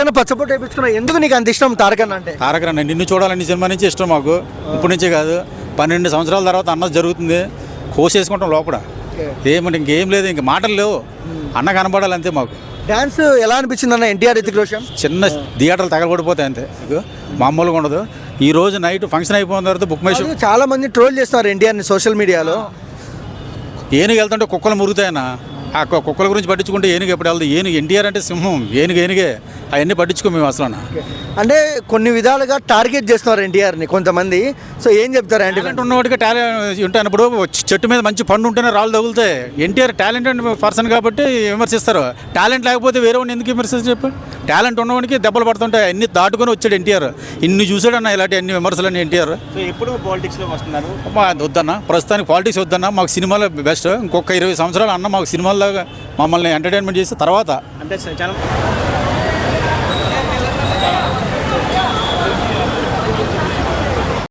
తారకన్న పచ్చబొట్టు వేయించుకున్నావు, ఎందుకు నీకు అంత ఇష్టం తారకన్న అంటే? తారకన్న నిన్ను చూడాలని సినిమా నుంచి ఇష్టం మాకు, ఇప్పటి నుంచే కాదు 12 సంవత్సరాల తర్వాత అన్న జరుగుతుంది, కోసేసుకుంటాం లోపల. ఏమంటే ఇంకేం లేదు, ఇంక మాటలు లేవు, అన్న కనపడాలి అంతే మాకు. డాన్స్ ఎలా అనిపించింది అన్న ఎన్టీఆర్ రితిక్ రోషన్? చిన్న థియేటర్లు తగలబడిపోతాయి అంతే, మామూలుగా ఉండదు. ఈ రోజు నైట్ ఫంక్షన్ అయిపోయిన తర్వాత బుక్ మై షో చాలా మంది ట్రోల్ చేస్తున్నారు ఎన్టీఆర్ని సోషల్ మీడియాలో. ఏనుగు వెళ్తుంటే కుక్కలు మురుగుతాయన్న, ఆ కుక్కల గురించి పట్టించుకుంటే ఏనుగు ఎప్పుడు వెళ్తుంది? ఏనుగు ఎన్టీఆర్ అంటే సింహం, ఏనుగే అవన్నీ పట్టించుకో మేము అసలు. అంటే కొన్ని విధాలుగా టార్గెట్ చేస్తున్నారు ఎన్టీఆర్ని కొంతమంది, సో ఏం చెప్తారు? టాలెంట్ ఉన్నవాడికి టాలెంట్ ఉంటాను. ఇప్పుడు చెట్టు మీద మంచి పండు ఉంటేనే రాళ్ళు తగులుతాయి. ఎన్టీఆర్ టాలెంటెడ్ పర్సన్ కాబట్టి విమర్శిస్తారు. టాలెంట్ లేకపోతే వేరే వాడిని ఎందుకు విమర్శిస్తారు చెప్పు? టాలెంట్ ఉన్నవాడికి దెబ్బలు పడుతుంటాయి, అన్ని దాటుకొని వచ్చాడు ఎన్టీఆర్. ఇన్ని చూసాడన్న ఇలాంటి అన్ని విమర్శలు ఎన్టీఆర్. ఎప్పుడు పాలిటిక్స్లో వస్తున్నారు? వద్దన్న, ప్రస్తుతానికి పాలిటిక్స్ వద్దన్న, మాకు సినిమాలో బెస్ట్. ఇంకొక 20 సంవత్సరాలు అన్న మాకు సినిమాల్లో మమ్మల్ని ఎంటర్టైన్మెంట్ చేసిన తర్వాత అంటే చాలా